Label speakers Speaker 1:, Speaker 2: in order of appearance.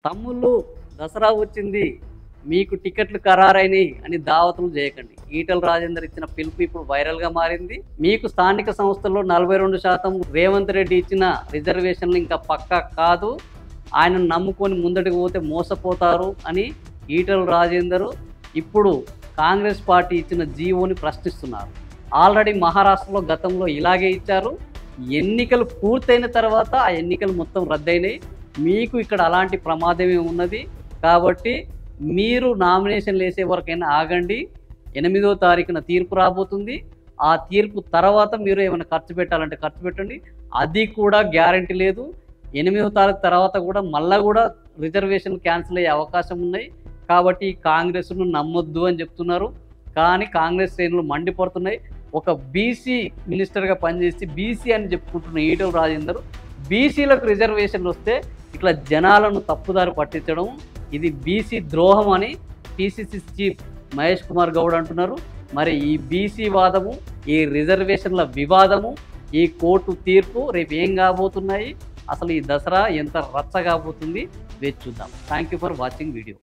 Speaker 1: తమ్ముళ్ళు దసరా వచ్చింది, మీకు టికెట్లు ఖరారైనవి అని దావతులు చేయకండి. ఈటల రాజేందర్ ఇచ్చిన పిలుపు ఇప్పుడు వైరల్గా మారింది. మీకు స్థానిక సంస్థల్లో 42% రేవంత్ రెడ్డి ఇచ్చిన రిజర్వేషన్లు ఇంకా పక్కా కాదు, ఆయనను నమ్ముకొని ముందటికి పోతే మోసపోతారు అని ఈటల రాజేందర్ ఇప్పుడు కాంగ్రెస్ పార్టీ ఇచ్చిన జీవోని ప్రశ్నిస్తున్నారు. ఆల్రెడీ మహారాష్ట్రలో గతంలో ఇలాగే ఇచ్చారు. ఎన్నికలు పూర్తయిన తర్వాత ఆ ఎన్నికలు మొత్తం రద్దయినాయి. మీకు ఇక్కడ అలాంటి ప్రమాదమే ఉన్నది. కాబట్టి మీరు నామినేషన్లు వేసే వరకైనా ఆగండి. 8వ తారీఖున తీర్పు రాబోతుంది. ఆ తీర్పు తర్వాత మీరు ఏమైనా ఖర్చు పెట్టాలంటే ఖర్చు పెట్టండి. అది కూడా గ్యారంటీ లేదు. 8వ తారీఖు తర్వాత కూడా మళ్ళీ కూడా రిజర్వేషన్ క్యాన్సిల్ అయ్యే అవకాశం ఉన్నాయి. కాబట్టి కాంగ్రెస్ను నమ్మొద్దు అని చెప్తున్నారు. కానీ కాంగ్రెస్ శ్రేణులు మండిపడుతున్నాయి. ఒక బీసీ మినిస్టర్గా పనిచేసి బీసీ అని చెప్పుకుంటున్న ఈటల రాజేందర్ బీసీలకు రిజర్వేషన్లు వస్తే ఇట్లా జనాలను తప్పుదారి పట్టించడం, ఇది బీసీ ద్రోహం అని పిసిసి చీఫ్ మహేష్ కుమార్ గౌడ్ అంటున్నారు. మరి ఈ బీసీ వాదము, ఈ రిజర్వేషన్ల వివాదము, ఈ కోర్టు తీర్పు రేపు ఏం కాబోతున్నాయి, అసలు ఈ దసరా ఎంత రచ్చ కాబోతుంది వేచి చూద్దాం. Thank you for watching video.